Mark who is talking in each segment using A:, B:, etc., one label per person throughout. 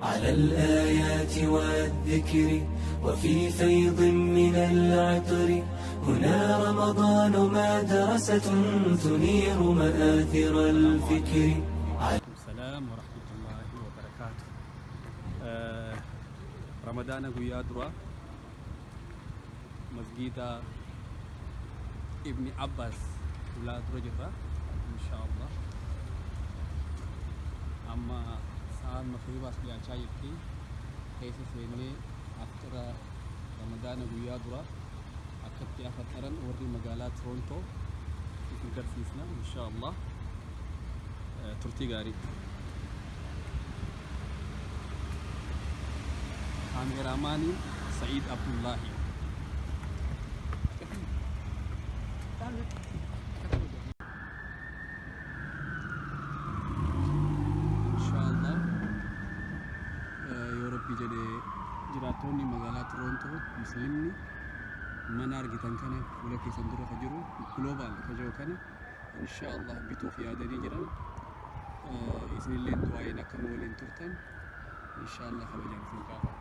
A: على الآيات والذكر وفي فيض من العطر. هنا رمضان مدرسة تنير مآثر الفكر.
B: السلام ورحمة الله وبركاته. رمضان قويا درا مسجد ابن عباس ولا ترجفة إن شاء الله. أما ساعة مغربا سبيا شايفتي كيف سيني أفتر رمضان قويا درا أكتب أفترن وري مقالات تورونتو نقدر فيسنا إن شاء الله. ترتي غاري كاميراماني سعيد عبد الله. إن شاء الله يوروبي جدي جراتوني مقالات تورونتو مسلمني منار جتان كان ولا في صندوق فجرو جلوبال فجرو كان إن شاء الله بيتو في هذا الجرا إذن الله دعائنا كمولين ترتن إن شاء الله خبجان في الكافة.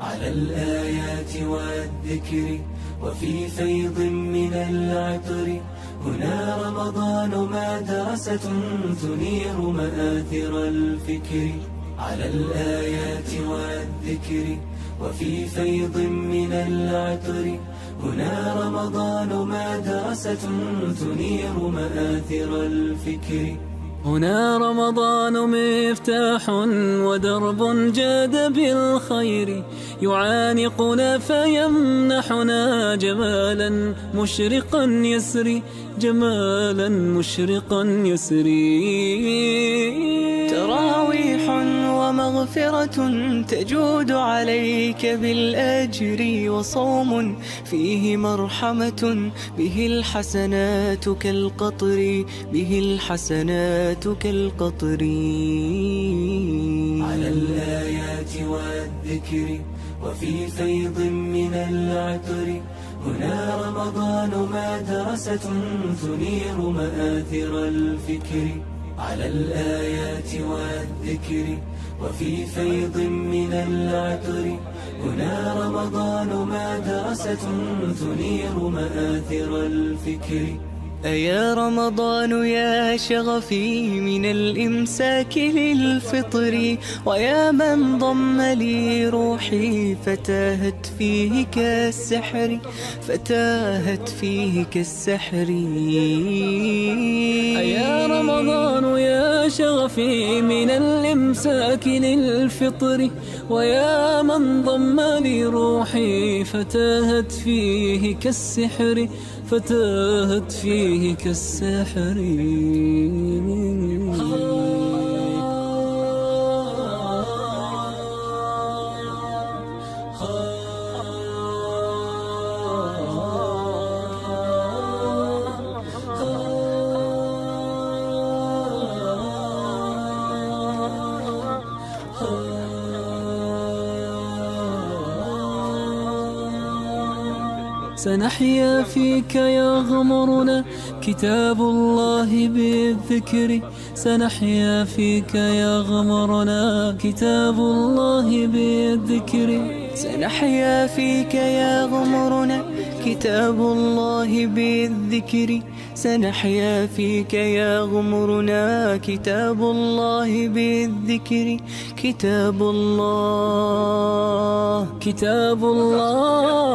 A: على الآيات والذكر وفي فيض من العطر. هنا رمضان مدرسة تنير مآثر الفكر. على الآيات والذكر وفي فيض من العطر. هنا رمضان مدرسة تنير مآثر الفكر.
C: هنا رمضان مفتاح ودرب جاد بالخير يعانقنا فيمنحنا جمالا مشرقا يسري جمالا مشرقا يسري.
D: تراويح ومغفرة تجود عليك بالأجر وصوم فيه مرحمة به الحسنات كالقطر به الحسنات كالقطر.
A: على الآيات والذكر وفي فيض من العطر. هنا رمضان مدرسة تنير مآثر الفكر. على الآيات والذكر وفي فيض من العطر. هنا رمضان مدرسة تنير مآثر الفكر.
D: أيا رمضان يا شغفي من الإمساك للفطر ويا من ضم لي روحي فتاهت فيه كالسحر فتاهت فيه كالسحر.
C: أيا رمضان يا شغفي من الإمساك للفطر ويا من ضم لي روحي فتاهت فيه كالسحر فتاهت فيه كالسحر. سنحيا فيك يغمرنا كتاب الله بالذكر، سنحيا فيك يغمرنا كتاب الله بالذكر،
D: سنحيا فيك يغمرنا كتاب الله بالذكر، سنحيا فيك يغمرنا كتاب الله بالذكر، كتاب الله
C: كتاب الله.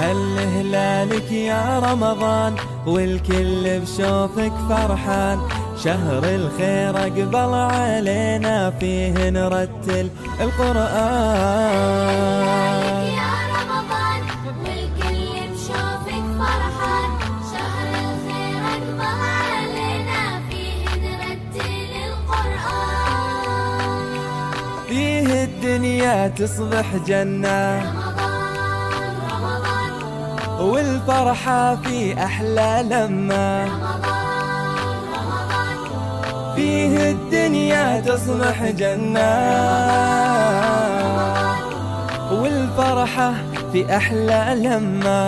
E: هل هلالك يا رمضان والكل بشوفك فرحان، شهر الخير أقبل علينا فيه نرتل القرآن.
F: يا رمضان والكل بشوفك فرحان، شهر الخير أقبل علينا فيه نرتل القرآن.
E: فيه الدنيا تصبح جنة، والفرحة في أحلى لمة. فيه الدنيا تصبح جنة، والفرحة في أحلى لمة.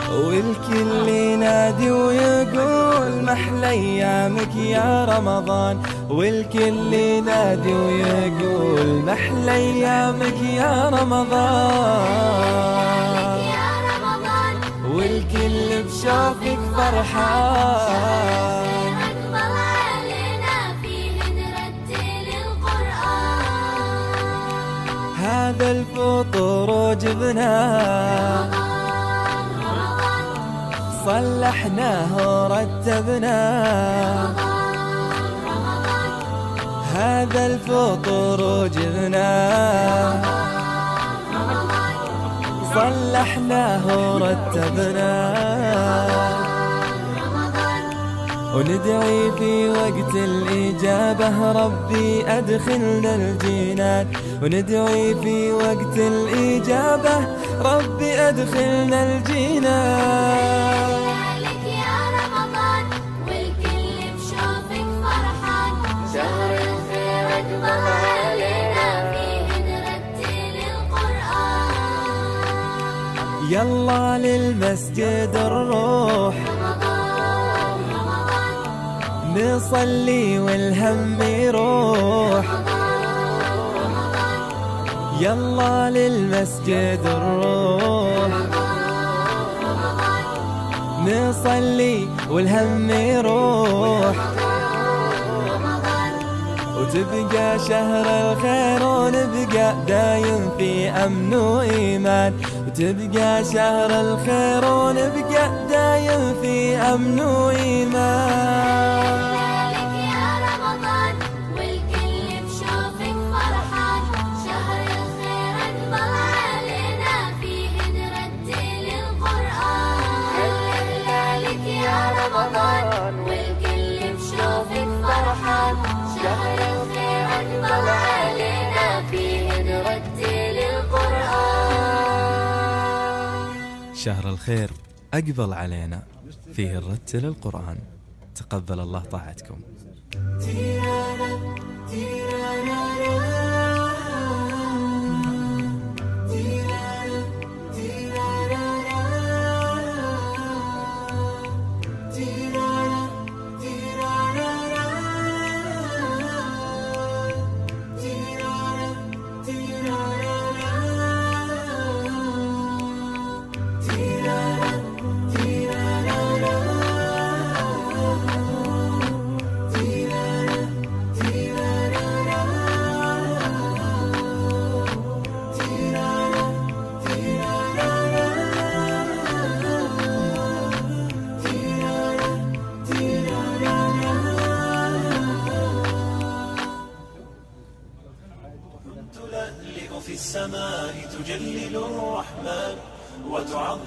E: والكل ينادي ويقول محلى أيامك يا رمضان، والكل ينادي ويقول محلى أيامك يا رمضان، والكل بشوفك فرحان.
F: أقبل علينا فيه نرتل القرآن.
E: هذا الفطور وجبناه، صلحناه ورتبناه. هذا الفطور وجبناه، صلحناه ورتبناه. وندعي في وقت الإجابة ربي أدخلنا الجنان، وندعي في وقت الإجابة ربي أدخلنا الجنان.
F: لك يا رمضان والكل بشوفك فرحان، شهر الخير أقبل علينا فيه نرتل القرآن.
E: يلا للمسجد نروح، نصلي والهم يروح. يلا للمسجد نروح، نصلي والهم يروح. وتبقى شهر الخير ونبقى دايم في أمن وإيمان، وتبقى شهر الخير ونبقى دايم في أمن وإيمان.
F: لك يا رمضان والكل بشوفك فرحان، شهر الخير أقبل علينا فيه نرتل القرآن. لك يا رمضان والكل بشوفك فرحان، شهر الخير أقبل علينا فيه نرتل القرآن.
E: شهر الخير أقبل علينا فيه نرتل القرآن. تقبل الله طاعتكم.
A: تيرارا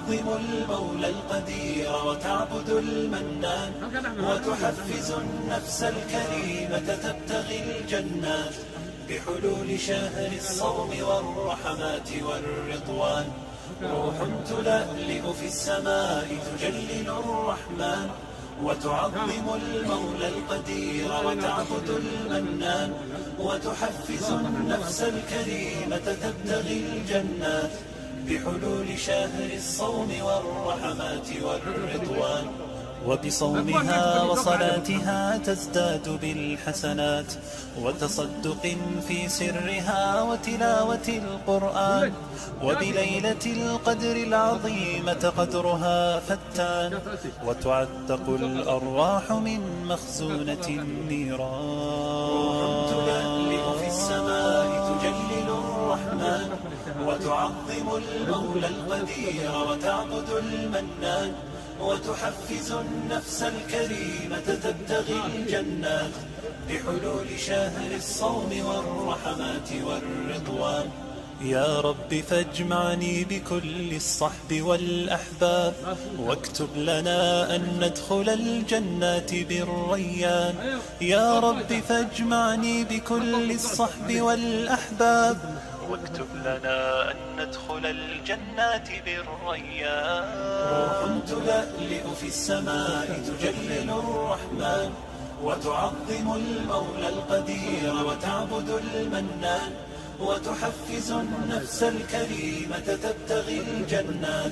A: وتعظم المولى القدير وتعبد المنان وتحفز النفس الكريمة تبتغي الجنات بحلول شهر الصوم والرحمات والرضوان. روح تلألئ في السماء تجلل الرحمن وتعظم المولى القدير وتعبد المنان وتحفز النفس الكريمة تبتغي الجنات بحلول شهر الصوم والرحمات والرضوان. وبصومها وصلاتها تزداد بالحسنات وتصدق في سرها وتلاوة القرآن. وبليلة القدر العظيمة قدرها فتان وتعتق الأرواح من مخزونة النيران. تلألئ في السماء تجلل الرحمن وتعظم المولى القدير وتعبد المنان وتحفز النفس الكريمة تبتغي الجنات بحلول شهر الصوم والرحمات والرضوان. يا رب فاجمعني بكل الصحب والأحباب واكتب لنا أن ندخل الجنات بالريان. يا رب فاجمعني بكل الصحب والأحباب واكتب لنا أن ندخل الجنات بالريان. روح تلألئ في السماء تجلل الرحمن وتعظم المولى القدير وتعبد المنان وتحفز النفس الكريمة تبتغي الجنات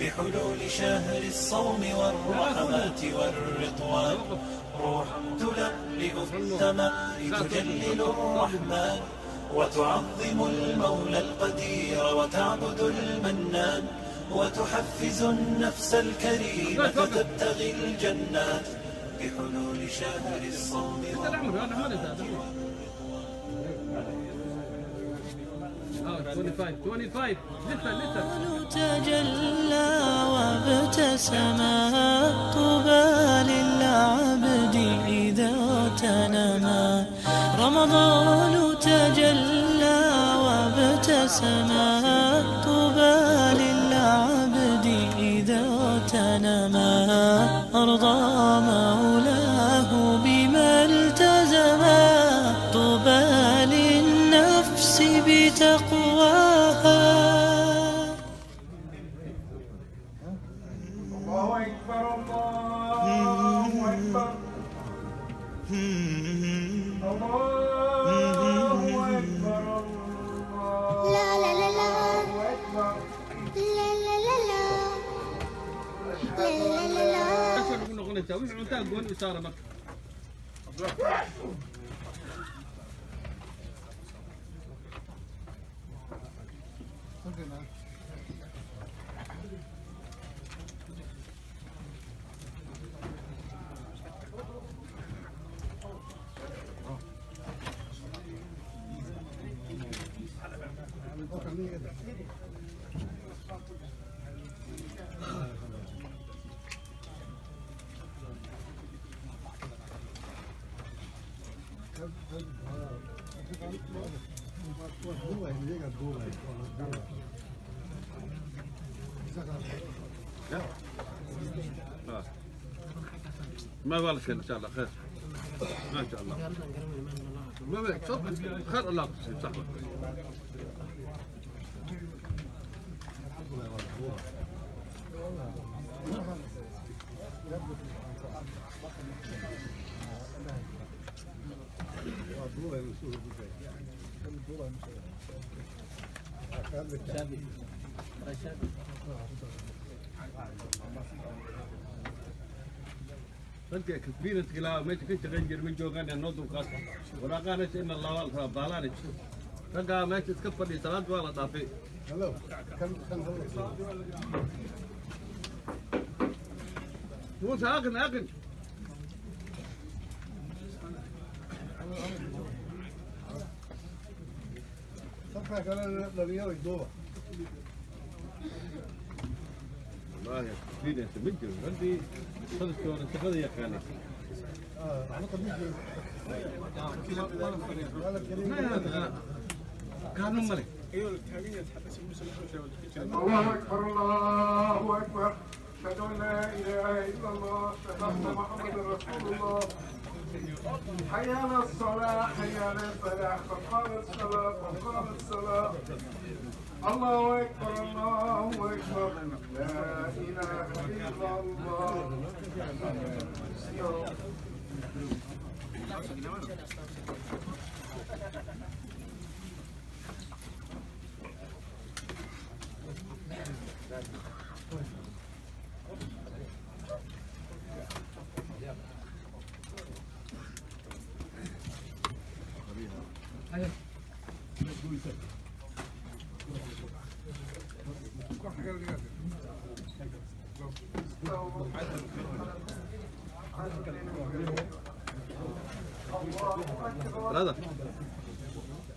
A: بحلول شهر الصوم والرحمات والرضوان. روح تلألئ في السماء تجلل الرحمن وتعظم المولى القدير وتعبد المنان وتحفز النفس الكريمة تبتغي الجنات بحلول شهر الصوم والرحمات.
B: 25
D: تجلى وابتسما طوبى للعبد إذا تنما. رمضان تجلى وابتسما طوبى للعبد إذا تنما. أرضى مولاه بما التزما طوبى للنفس بتقواها.
G: الله أكبر الله أكبر الله أكبر.
F: لا لا لا لا
G: الله أكبر.
F: لا لا لا لا لا لا لا لا.
B: ما بالك خير ان شاء الله خير ما شاء الله ما بالك خير الله صح. أنت كثير تقلا ما تكنت تغنجر من جوغان النوض وقاس ولا قالت إن الله والله بالانك تلقى ما تتكفر لي صلاة ولا طافي. هلو كم مو ساقن أقن
G: صفحة كمان لليوم الدوبة.
B: والله يا كثير أنت مجر عندي خذت شلون أنت خذ يا خالد. كانوا ملك
G: الله أكبر الله أكبر أشهد أن لا إله إلا الله أشهد أن محمدا رسول الله حي على الصلاة حي على الفلاح قد قامت الصلاة قد قامت الصلاة الله أكبر الله أكبر لا إله إلا الله
H: Brother,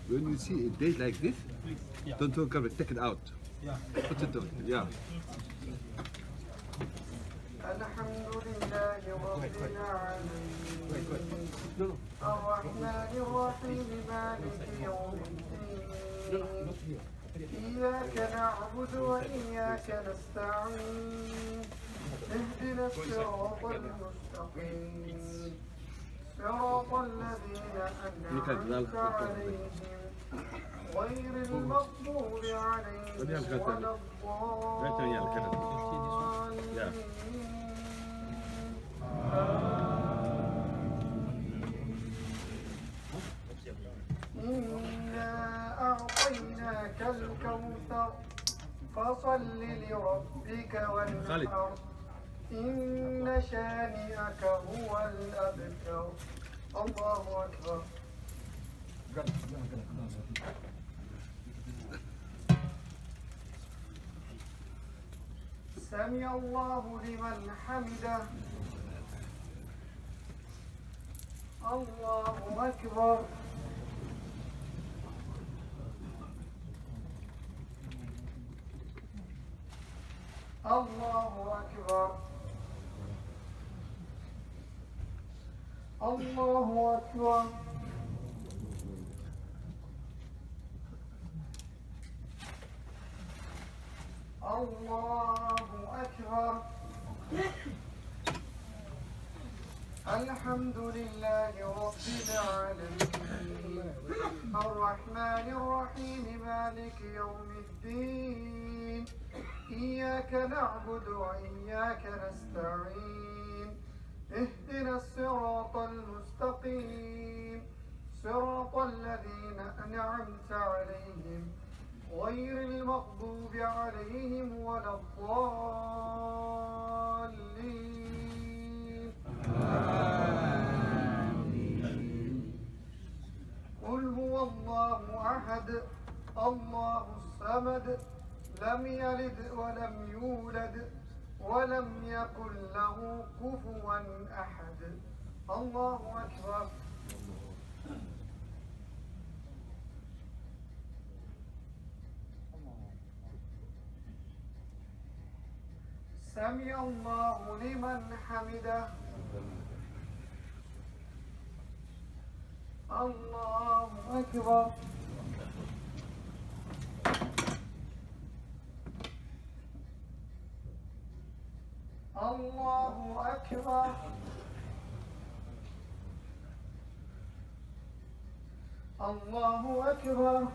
H: when you see a date like this, don't talk about it, take it out. Put it on, yeah.
G: الحمد لله رب العالمين الرحمن الرحيم مالك يوم الدين إياك نعبد وإياك نستعين اهدنا الصراط المستقيم صراط الذين أنعمت عليهم غير المغضوب عليهم ولا الضالين إنا أعطيناك الكوثر فصل لربك وانحر إن شانئك هو الأبتر الله أكبر سمع الله لمن حمده الله أكبر الله أكبر الله أكبر الله أكبر الحمد لله رب العالمين الرحمن الرحيم مالك يوم الدين إياك نعبد وإياك نستعين اهدنا الصراط المستقيم صراط الذين أنعمت عليهم غير المغضوب عليهم ولا الضالين قل هو الله أحد الله الصمد لم يلد ولم يولد ولم يكن له كفوا أحد الله أكبر سمع الله لمن حمده الله أكبر الله أكبر الله أكبر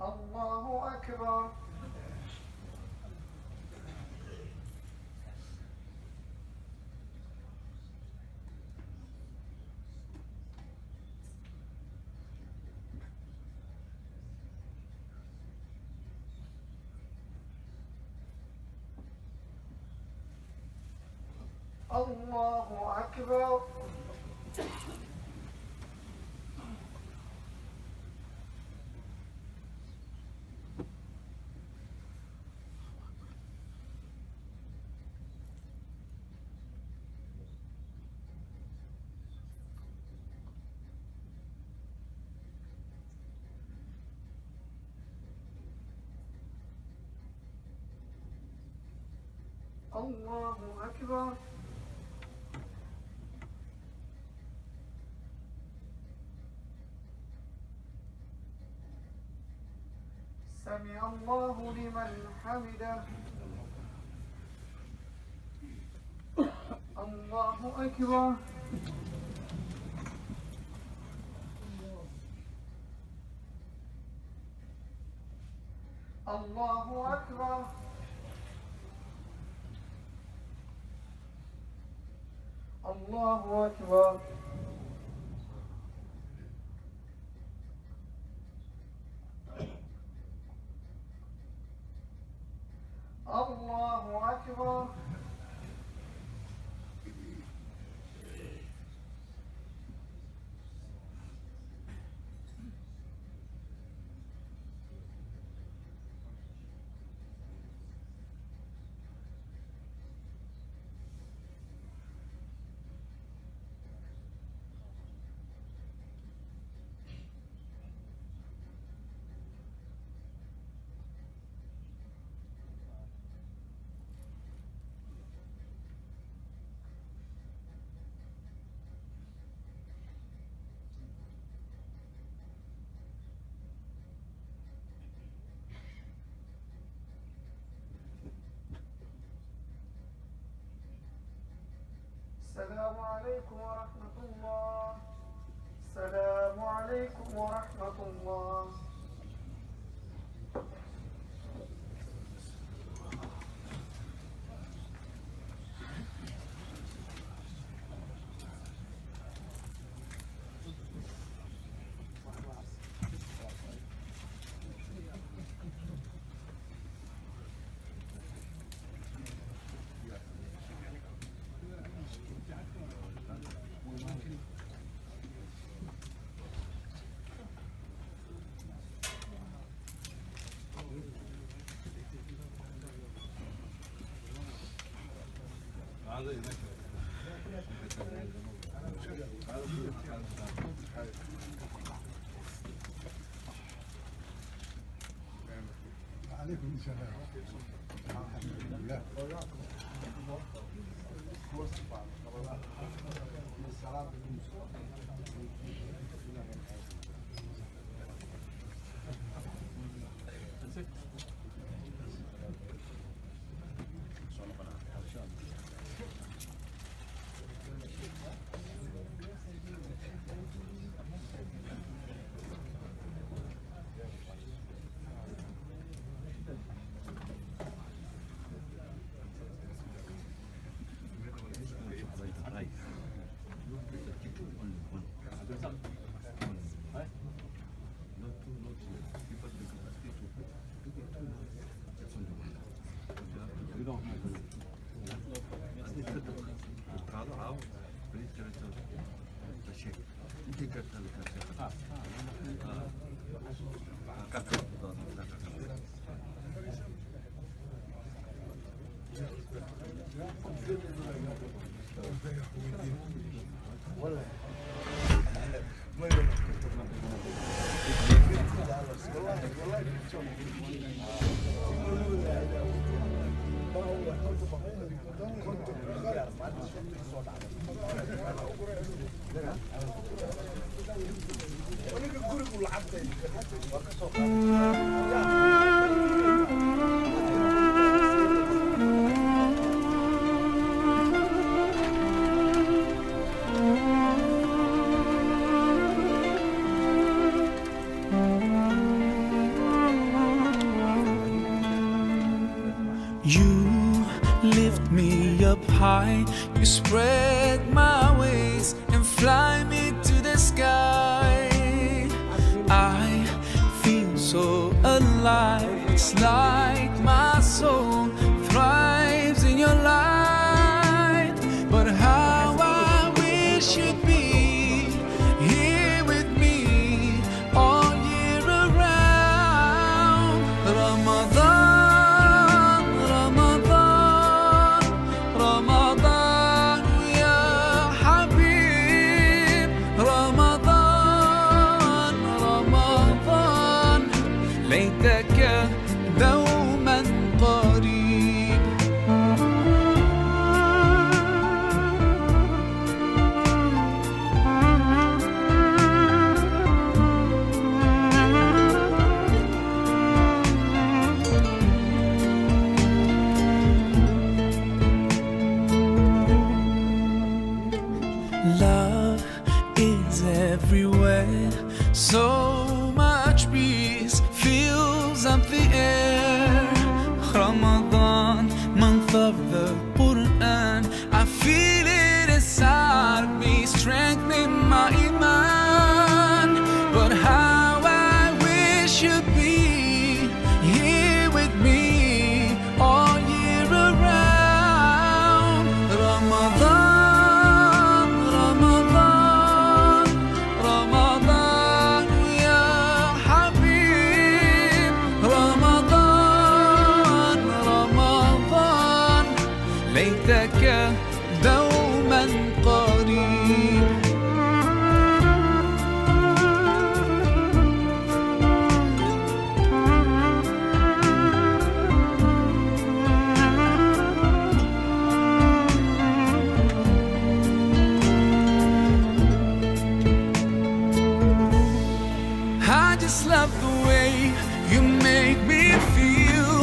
G: الله أكبر الله أكبر الله أكبر سمع الله لمن حمده. الله أكبر. الله أكبر. الله أكبر. الله أكبر. السلام عليكم ورحمة الله. السلام عليكم ورحمة الله.
I: عليكم السلام. الحمد لله.
C: You lift me up high, you spread my wings and fly me to the sky. I feel so alive, it's like my soul thrives in your light. But how I wish you'd be here with me all year around. Ramadan, ليتك دوما قريب. ليتك دوما قريب. I just love the way you make me feel.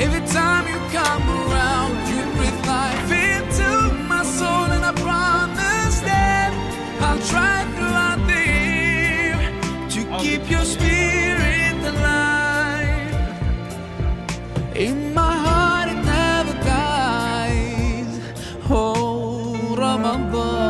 C: Every time you come around, you breathe life into my soul, and I promise that I'll try throughout the year to keep your spirit alive. In my heart it never dies. Oh, Ramadan.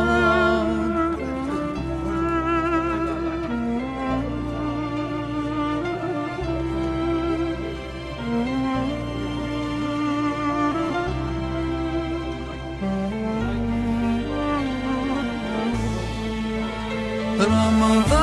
C: Ramadan.